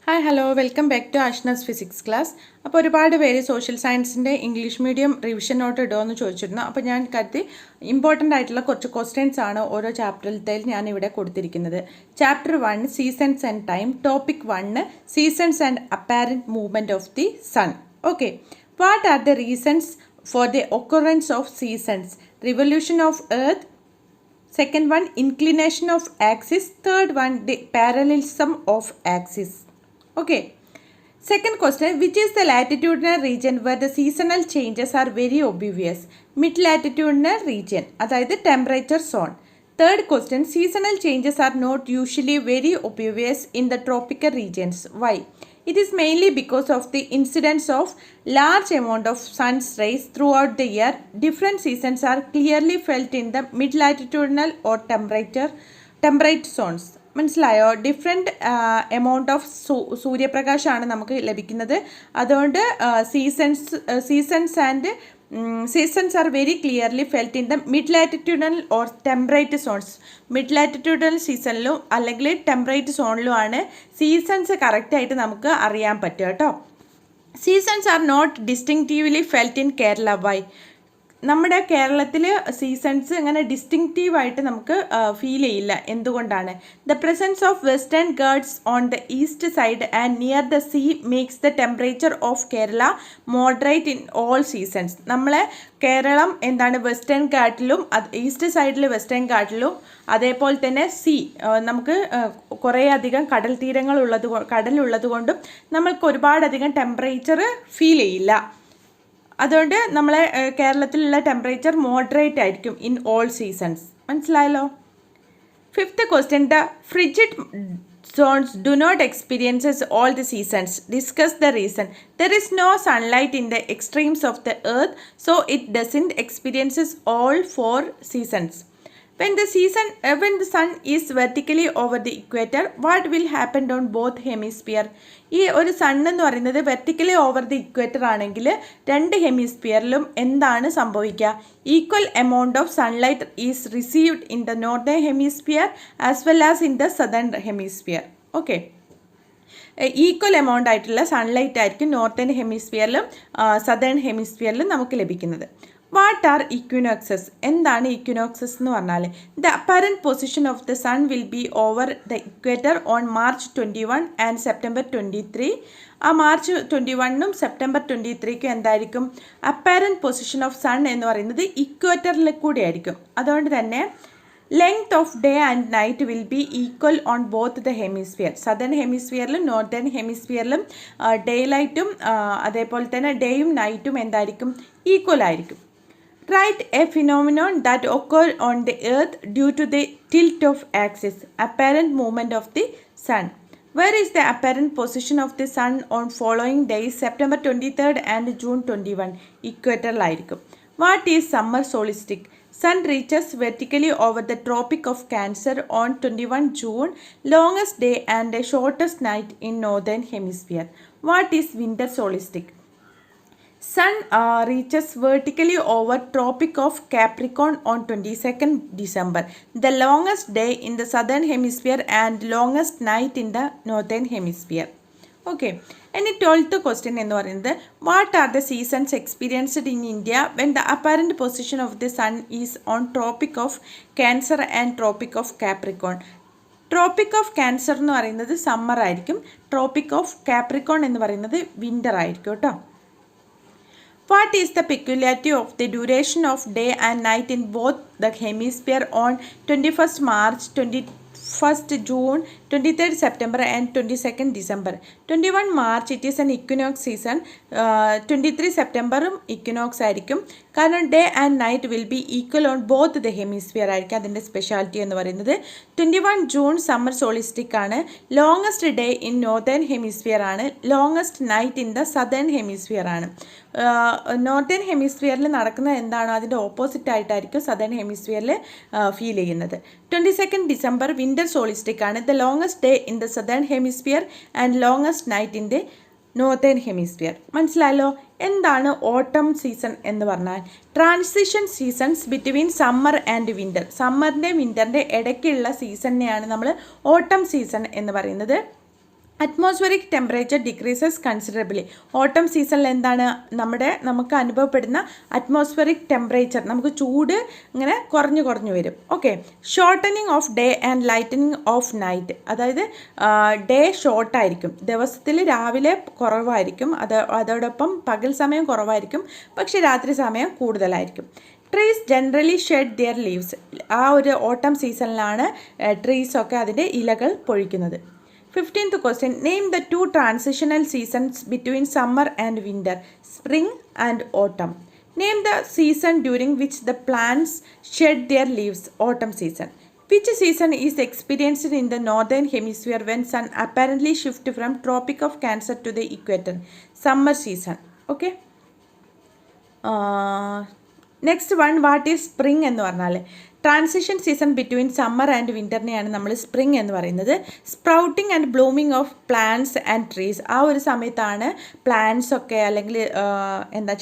Hi hello welcome back to Ashna's physics class. അപ്പോൾ ഒരുപാട് പേര് സോഷ്യൽ സയൻസിൻ്റെ ഇംഗ്ലീഷ് മീഡിയം റിവിഷൻ നോട്ട് ഇടുമെന്ന് ചോദിച്ചിരുന്നു. അപ്പോൾ ഞാൻ കരുതി ഇമ്പോർട്ടൻ്റ് ആയിട്ടുള്ള കുറച്ച് ക്വസ്റ്റ്യൻസ് ആണ് ഓരോ ചാപ്റ്ററിലത്തെ ഞാൻ ഇവിടെ കൊടുത്തിരിക്കുന്നത്. Chapter 1 seasons and time. Topic 1 seasons and apparent movement of the sun. Okay, what are the reasons for the occurrence of seasons? Revolution of earth. Second one, inclination of axis. Third one, the parallelism of axis. Okay. Second question, which is the latitudinal region where the seasonal changes are very obvious? Mid-latitudinal region, അതായത് temperature zone. Third question, seasonal changes are not usually very obvious in the tropical regions. Why? It is mainly because of the incidence of large amount of sun's rays throughout the year. Different seasons are clearly felt in the mid-latitudinal or temperate zones. മനസ്സിലായോ? Different amount of സൂര്യപ്രകാശമാണ് നമുക്ക് ലഭിക്കുന്നത്. അതുകൊണ്ട് seasons are very clearly felt in the mid-latitudinal or temperate zones. mid-latitudinal സീസണിലും അല്ലെങ്കിൽ temperate സോണിലും ആണ് seasons കറക്റ്റായിട്ട് നമുക്ക് അറിയാൻ പറ്റുക കേട്ടോ. Seasons are not distinctively felt in Kerala. Why? നമ്മുടെ കേരളത്തിൽ സീസൺസ് ഇങ്ങനെ ഡിസ്റ്റിങ്റ്റീവായിട്ട് നമുക്ക് ഫീൽ ചെയ്യില്ല. എന്തുകൊണ്ടാണ്? The presence of western Ghats on the east side and near the sea makes the temperature of Kerala moderate in all seasons. നമ്മളെ കേരളം എന്താണ് വെസ്റ്റേൺ ഗാർഡിലും ഈസ്റ്റ് സൈഡിൽ വെസ്റ്റേൺ ഗാർഡിലും അതേപോലെ തന്നെ നമുക്ക് കുറേ അധികം കടലുള്ളത് കൊണ്ടും നമ്മൾക്ക് ഒരുപാടധികം ടെമ്പറേച്ചർ ഫീൽ ചെയ്യില്ല. അതുകൊണ്ട് നമ്മളെ കേരളത്തിലുള്ള ടെമ്പറേച്ചർ മോഡറേറ്റ് ആയിരിക്കും ഇൻ ഓൾ സീസൺസ്. മനസ്സിലായല്ലോ? Fifth question, the frigid zones do not experiences all the seasons. Discuss the reason. There is no sunlight in the extremes of the earth, so it doesn't experiences all 4 seasons. When the sun is vertically over the equator, what will happen on both hemisphere? ഈ ഒരു sun എന്ന് പറയുന്നത് vertically over the equator ആണെങ്കിൽ രണ്ട് ഹെമിസ്ഫിയറിലും എന്താണ് സംഭവിക്കുക? Equal amount of sunlight is received in the northern hemisphere as well as in the southern hemisphere. Okay, equal amount ആയിട്ടുള്ള സൺലൈറ്റ് ആയിരിക്കും നോർത്തേൺ ഹെമിസ്ഫിയറിലും സദേൺ ഹെമിസ്ഫിയറിലും നമുക്ക് ലഭിക്കുന്നത്. What are equinoxes? എന്താണ് ഇക്വിനോക്സസ് എന്ന് പറഞ്ഞാൽ? The apparent position of the sun will be over the equator on March 21 and September 23. ആ March 21 September 23 എന്തായിരിക്കും അപ്പാരൻറ്റ് പൊസിഷൻ ഓഫ് സൺ എന്ന് പറയുന്നത്? ഇക്വേറ്ററിൽ കൂടി ആയിരിക്കും. അതുകൊണ്ട് തന്നെ length of day and night will be equal on both the hemisphere. Southern ഹെമിസ്ഫിയറിലും northern ഹെമിസ്ഫിയറിലും ഡേ ലൈറ്റും അതേപോലെ തന്നെ ഡേയും നൈറ്റും എന്തായിരിക്കും? ഈക്വൽ ആയിരിക്കും. Write a phenomenon that occurred on the earth due to the tilt of axis. Apparent movement of the sun. Where is the apparent position of the sun on following days September 23rd and June 21? ഇക്വേറ്ററിലായിരിക്കും. What is summer solstice? Sun reaches vertically over the Tropic of Cancer on 21 June, longest day and shortest night in northern hemisphere. What is winter solstice? Sun reaches vertically over Tropic of Capricorn on 22nd December, the longest day in the southern hemisphere and longest night in the northern hemisphere. Okay, and the 12th question എന്ന് പറയുന്നത്, what are the seasons experienced in India when the apparent position of the sun is on Tropic of Cancer and Tropic of Capricorn? Tropic of cancer എന്ന് പറയുന്നത് summer ആയിരിക്കും. Tropic of Capricorn എന്ന് പറയുന്നത് winter ആയിരിക്കും കേട്ടോ. What is the peculiarity of the duration of day and night in both the hemisphere on 21st March, 21st June, 23rd September and 22nd December? 21 March it is an equinox season. 23 September equinox ആയിരിക്കും. കാരണം day and night will be equal on both the hemisphere ആയിരിക്കും. അതിൻ്റെ speciality എന്ന് പറയുന്നത് 21 June summer solstice ആണ്. Longest day in northern hemisphere ആണ്. Longest night in the southern hemisphere ആണ്. Northern ഹെമിസ്ഫിയറിൽ നടക്കുന്നത് എന്താണോ അതിൻ്റെ ഓപ്പോസിറ്റ് ആയിട്ടായിരിക്കും സദേൺ ഹെമിസ്ഫിയറിൽ ഫീൽ ചെയ്യുന്നത്. 22nd ഡിസംബർ വിൻ്റർ സോളിസ്റ്റിക് ആണ്. The longest day in the southern hemisphere and longest night in the northern hemisphere. മനസ്സിലായല്ലോ? എന്താണ് ഓട്ടം സീസൺ എന്ന് പറഞ്ഞാൽ? Transition seasons between summer and winter. സമ്മറിൻ്റെ വിൻ്ററിൻ്റെ ഇടയ്ക്കുള്ള സീസണിനെയാണ് നമ്മൾ ഓട്ടം സീസൺ എന്ന് പറയുന്നത്. Atmospheric temperature decreases considerably. Autumn സീസണിൽ എന്താണ് നമുക്ക് അനുഭവപ്പെടുന്ന അറ്റ്മോസ്ഫിയറിക് ടെമ്പറേച്ചർ, നമുക്ക് ചൂട് ഇങ്ങനെ കുറഞ്ഞു കുറഞ്ഞു വരും. Okay. Shortening of day and lightening of night. അതായത് ഡേ ഷോർട്ടായിരിക്കും, ദിവസത്തിൽ രാവിലെ കുറവായിരിക്കും, അതോടൊപ്പം പകൽ സമയം കുറവായിരിക്കും, പക്ഷേ രാത്രി സമയം കൂടുതലായിരിക്കും. Trees generally shed their leaves. ആ ഒരു ഓട്ടം സീസണിലാണ് ട്രീസൊക്കെ അതിൻ്റെ ഇലകൾ പൊഴിക്കുന്നത്. 15th question. Name the two transitional seasons between summer and winter, spring and autumn. Name the season during which the plants shed their leaves, autumn season. Which season is experienced in the northern hemisphere when sun apparently shifts from Tropic of Cancer to the equator? Summer season. Okay. Next one, what is spring എന്ന് പറഞ്ഞാൽ transition season between summer and വിൻ്ററിനെയാണ് നമ്മൾ spring എന്ന് പറയുന്നത്. Sprouting and blooming of plants and trees. ആ ഒരു സമയത്താണ് plants ഒക്കെ അല്ലെങ്കിൽ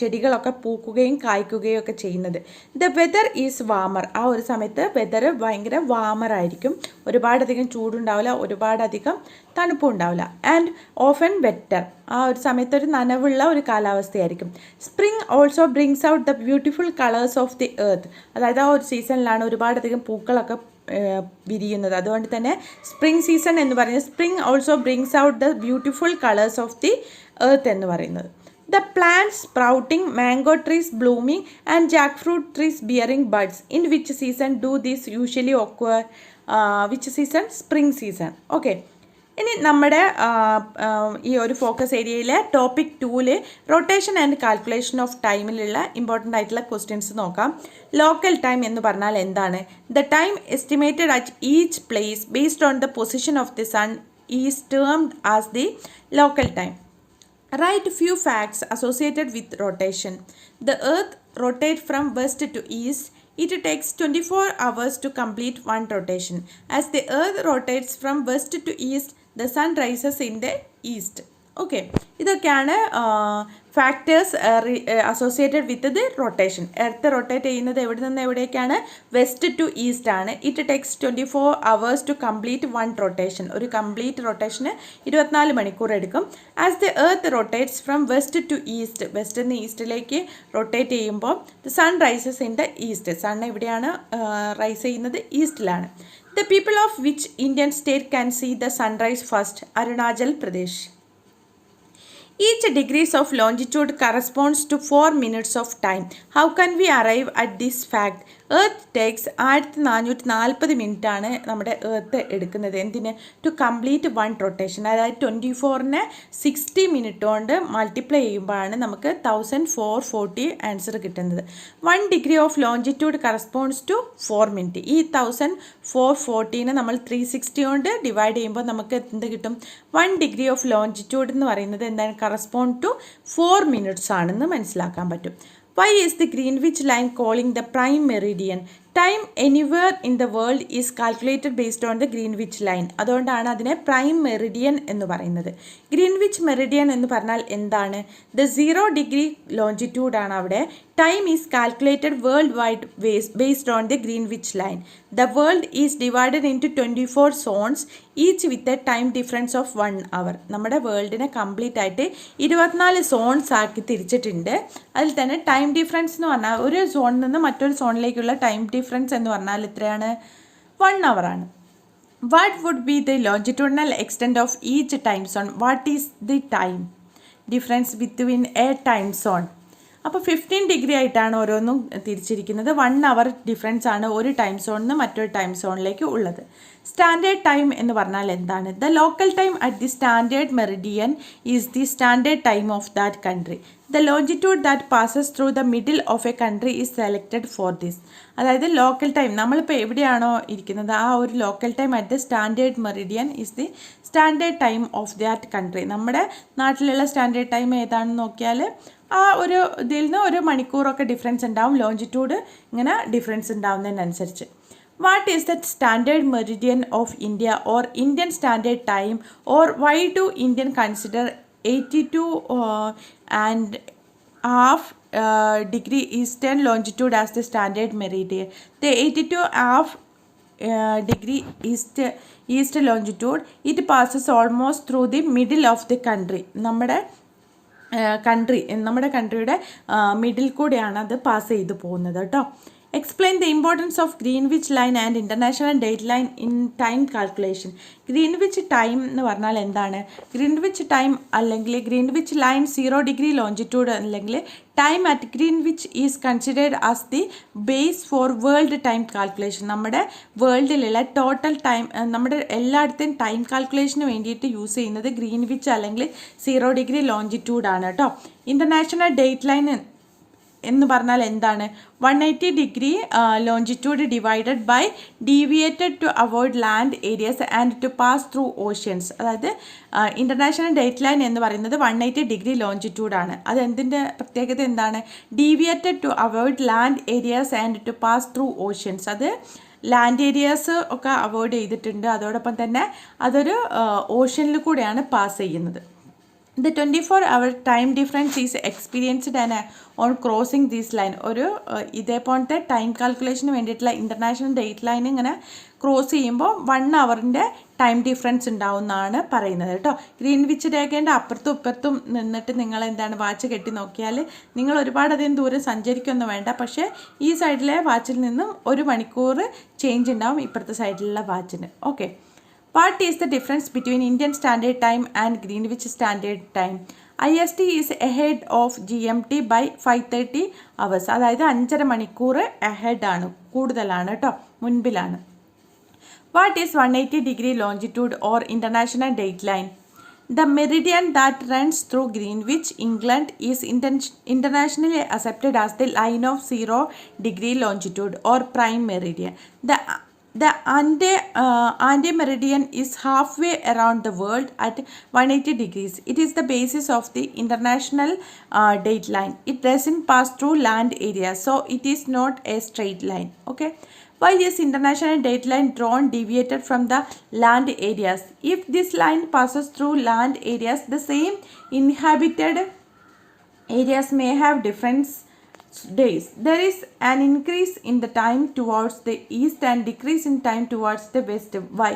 ചെടികളൊക്കെ പൂക്കുകയും കായ്ക്കുകയും ഒക്കെ ചെയ്യുന്നത്. The weather is warmer. ആ ഒരു സമയത്ത് വെദർ ഭയങ്കര വാമറായിരിക്കും, ഒരുപാടധികം ചൂടുണ്ടാവില്ല, ഒരുപാടധികം തണുപ്പുണ്ടാവില്ല. And often വെറ്റർ. ആ ഒരു സമയത്ത് ഒരു നനവുള്ള ഒരു കാലാവസ്ഥയായിരിക്കും. Spring also brings out the beautiful colours of the earth. അതായത് ആ ഒരു സീസണിലാണ് ഒരുപാടധികം പൂക്കളൊക്കെ വിരിയുന്നത്. അതുകൊണ്ട് തന്നെ സ്പ്രിങ് സീസൺ എന്ന് പറയുന്നത് spring also brings out the beautiful colours of the earth എന്ന് പറയുന്നത്. The plants sprouting, mango trees blooming and jackfruit trees bearing buds. In which season do these usually occur? Which season? Spring season. Okay. ഇനി നമ്മുടെ ഈ ഒരു focus ഏരിയയിലെ topic 2-ൽ rotation and calculation of ടൈമിലുള്ള important ആയിട്ടുള്ള ക്വസ്റ്റ്യൻസ് നോക്കാം. Local time എന്ന് പറഞ്ഞാൽ എന്താണ്? The time estimated at each place based on the position of the sun is termed as the local time. Write few facts associated with rotation. The earth rotates from west to east. It takes 24 hours to complete one rotation. As the earth rotates from west to east, the sun rises in the east. Okay. ഇതൊക്കെയാണ് factors associated with the rotation. Earth rotate ചെയ്യുന്നത് എവിടെ നിന്ന് എവിടേക്കാണ്? West to east ആണ്. It takes 24 hours to complete one rotation. ഒരു complete റൊട്ടേഷന് 24 മണിക്കൂർ എടുക്കും. As the earth rotates from west to east, വെസ്റ്റിൽ നിന്ന് ഈസ്റ്റിലേക്ക് റൊട്ടേറ്റ് ചെയ്യുമ്പോൾ the sun rises in the east. Sun എവിടെയാണ് റൈസ് ചെയ്യുന്നത്? ഈസ്റ്റിലാണ്. The people of which Indian state can see the sunrise first? Arunachal Pradesh. Each degrees of longitude corresponds to 4 minutes of time. How can we arrive at this fact? Earth takes 1440 മിനിറ്റാണ് നമ്മുടെ earth എടുക്കുന്നത്. എന്തിന്? To complete one rotation. അതായത് 24-നെ 60 minute കൊണ്ട് multiply ചെയ്യുമ്പോഴാണ് നമുക്ക് 1440 answer കിട്ടുന്നത്. 1 degree of longitude corresponds to 4 minute. ഈ 1440-നെ നമ്മൾ 360 കൊണ്ട് ഡിവൈഡ് ചെയ്യുമ്പോൾ നമുക്ക് എന്ത് കിട്ടും? 1 ഡിഗ്രി ഓഫ് ലോഞ്ചിറ്റ്യൂഡ് എന്ന് പറയുന്നത് എന്താണ്? കറസ്പോണ്ട് ടു 4 മിനിറ്റ്സ് ആണെന്ന് മനസ്സിലാക്കാൻ പറ്റും. Why is the Greenwich line calling the prime meridian? Time anywhere in the world is calculated based on the Greenwich line. അതുകൊണ്ടാണ് അതിനെ പ്രൈം മെറിഡിയൻ എന്ന് പറയുന്നത്. ഗ്രീൻവിച്ച് മെറിഡിയൻ എന്ന് പറഞ്ഞാൽ എന്താണ്? ദ 0 ഡിഗ്രി ലോഞ്ചിറ്റ്യൂഡ് ആണ് അവിടെ. Time is calculated worldwide based on the Greenwich line. The world is divided into 24 zones each with a time difference of 1 hour. നമ്മുടെ വേൾഡിനെ complete ആയിട്ട് 24 zones ആക്കി തിരിച്ചിട്ടുണ്ട്. അതിൽ തന്നെ ടൈം ഡിഫറൻസ് എന്ന് പറഞ്ഞാൽ ഒരു സോണിൽ നിന്ന് മറ്റൊരു സോണിലേക്കുള്ള ടൈം ഡിഫറൻസ് എന്ന് പറഞ്ഞാൽ എത്രയാണ്? 1 hour ആണ്. What would be the longitudinal extent of each time zone? What is the time difference between a time zone? അപ്പോൾ 15 ഡിഗ്രി ആയിട്ടാണ് ഓരോന്നും തിരിച്ചിരിക്കുന്നത്. 1 hour ഡിഫറൻസ് ആണ് ഒരു ടൈം സോണിൽ നിന്ന് മറ്റൊരു ടൈം സോണിലേക്ക് ഉള്ളത്. സ്റ്റാൻഡേർഡ് ടൈം എന്ന് പറഞ്ഞാൽ എന്താണ്? The local time at the standard Meridian is the standard time of that country. The longitude that passes through the middle of A country is selected for this. അതായത് local time നമ്മളിപ്പോൾ എവിടെയാണോ ഇരിക്കുന്നത് ആ ഒരു local time at the standard Meridian is the standard time of that country. നമ്മുടെ നാട്ടിലുള്ള standard time ഏതാണെന്ന് നോക്കിയാൽ ആ ഒരു ഇതിൽ നിന്ന് ഒരു മണിക്കൂറൊക്കെ ഡിഫറൻസ് ഉണ്ടാവും. ലോഞ്ചിറ്റ്യൂഡ് ഇങ്ങനെ ഡിഫറൻസ് ഉണ്ടാവുന്നതിനനുസരിച്ച്. What is the standard meridian of India or Indian standard time or why do Indian consider 82 and half degree eastern longitude as the standard meridian? The 82 half degree east longitude. It passes almost through the middle of the country. നമ്മുടെ കൺട്രിയുടെ middle കൂടെയാണ് അത് pass ചെയ്ത് പോകുന്നത് കേട്ടോ. Explain the importance of Greenwich line and international date line in time calculation. Greenwich time എന്ന് പറഞ്ഞാൽ എന്താണ്? Greenwich time അല്ലെങ്കിൽ ഗ്രീൻവിച്ച് ലൈൻ 0 ഡിഗ്രി ലോഞ്ചിറ്റ്യൂഡ് അല്ലെങ്കിൽ time at Greenwich is considered as the base for world time calculation. നമ്മുടെ വേൾഡിലുള്ള total time, നമ്മുടെ എല്ലായിടത്തെയും time കാൽക്കുലേഷന് വേണ്ടിയിട്ട് use ചെയ്യുന്നത് ഗ്രീൻവിച്ച് അല്ലെങ്കിൽ 0 ഡിഗ്രി ലോഞ്ചിറ്റ്യൂഡാണ് കേട്ടോ. ഇൻ്റർനാഷണൽ ഡേറ്റ് ലൈൻ എന്ന് പറഞ്ഞാൽ എന്താണ്? 180 degree longitude divided by deviated to avoid land areas and to pass through oceans. അതായത് ഇൻ്റർനാഷണൽ ഡേറ്റ് ലൈൻ എന്ന് പറയുന്നത് 180 ഡിഗ്രി ലോഞ്ചിറ്റ്യൂഡാണ്. അത് എന്തിൻ്റെ പ്രത്യേകത എന്താണ്? Deviated to avoid land areas and to pass through oceans. അത് ലാൻഡ് ഏരിയാസ് ഒക്കെ അവോയ്ഡ് ചെയ്തിട്ടുണ്ട്, അതോടൊപ്പം തന്നെ അതൊരു ഓഷ്യനിൽ കൂടെയാണ് പാസ് ചെയ്യുന്നത്. The 24-hour time difference is experienced on crossing this line. ഒരു ഇതേപോലത്തെ ടൈം കാൽക്കുലേഷന് വേണ്ടിയിട്ടുള്ള ഇൻ്റർനാഷണൽ ഡേറ്റ് ലൈൻ ഇങ്ങനെ ക്രോസ് ചെയ്യുമ്പോൾ 1 അവറിൻ്റെ ടൈം ഡിഫറൻസ് ഉണ്ടാവുമെന്നാണ് പറയുന്നത് കേട്ടോ. ഗ്രീൻവിച്ച് രേഖേൻ്റെ അപ്പുറത്തും ഇപ്പുറത്തും നിന്നിട്ട് നിങ്ങൾ എന്താണ് വാച്ച് കെട്ടി നോക്കിയാൽ നിങ്ങൾ ഒരുപാട് അധികം ദൂരം സഞ്ചരിക്കൊന്നും വേണ്ട. പക്ഷേ ഈ സൈഡിലെ വാച്ചിൽ നിന്നും 1 മണിക്കൂർ ചേഞ്ച് ഉണ്ടാവും ഇപ്പുറത്തെ സൈഡിലുള്ള വാച്ചിന്. Okay. What is the difference between Indian Standard Time and Greenwich Standard Time? IST is ahead of GMT by 5:30 hours. അതായത് 5.5 മണിക്കൂർ ahead ആണ്, കൂടുതലാണ് കേട്ടോ, മുൻപിലാണ്. What is 180 degree longitude or international date line? The meridian that runs through Greenwich, England is internationally accepted as the line of 0 degree longitude or prime meridian. The anti-meridian is halfway around the world at 180 degrees. It is the basis of the international date line. It doesn't pass through land areas, so it is not a straight line. Okay. Why is international date line drawn deviated from the land areas? If this line passes through land areas, the same inhabited areas may have different days. There is an increase in the time towards the east and decrease in time towards the west. Why?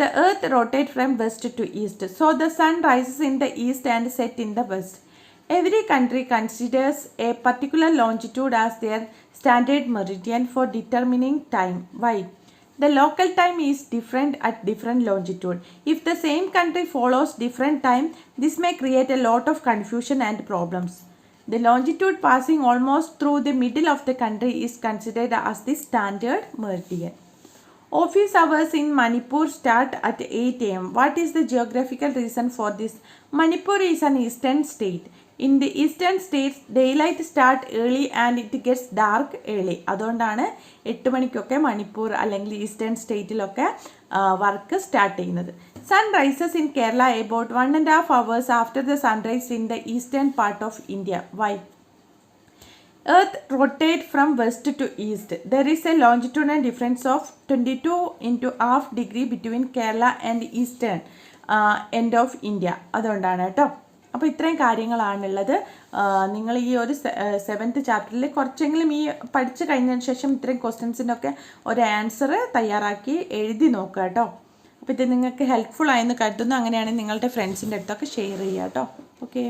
The earth rotates from west to east, so the sun rises in the east and sets in the west. Every country considers a particular longitude as their standard meridian for determining time. Why? The local time is different at different longitude. If the same country follows different time, this may create a lot of confusion and problems. The longitude passing almost through the middle of the country is considered as the standard meridian. Office hours in Manipur start at 8 am. What is the geographical reason for this? Manipur is an eastern state. In the eastern states, daylight start early and it gets dark early. അതുകൊണ്ടാണ് 8 മണിക്കൊക്കെ മണിപ്പൂർ അല്ലെങ്കിൽ eastern സ്റ്റേറ്റിലൊക്കെ work start ചെയ്യുന്നത്. Sun rises in Kerala about 1.5 hours after the sunrise in the eastern part of India. Why? Earth rotates from west to east. There is a longitudinal difference of 22.5 degree between Kerala and eastern end of India. അതുകൊണ്ടാണ് കേട്ടോ. അപ്പോൾ ഇത്രയും കാര്യങ്ങളാണുള്ളത്. നിങ്ങൾ ഈ ഒരു 7th ചാപ്റ്ററിൽ കുറച്ചെങ്കിലും ഈ പഠിച്ചു കഴിഞ്ഞതിന് ശേഷം ഇത്രയും ക്വസ്റ്റ്യൻസിനൊക്കെ ഒരു ആൻസർ തയ്യാറാക്കി എഴുതി നോക്കുക കേട്ടോ. അപ്പോൾ ഇത് നിങ്ങൾക്ക് ഹെൽപ്ഫുൾ ആയെന്ന് കരുതുന്നു. അങ്ങനെയാണെങ്കിൽ നിങ്ങളുടെ ഫ്രണ്ട്സിൻ്റെ അടുത്തൊക്കെ ഷെയർ ചെയ്യുക കേട്ടോ. ഓക്കെ.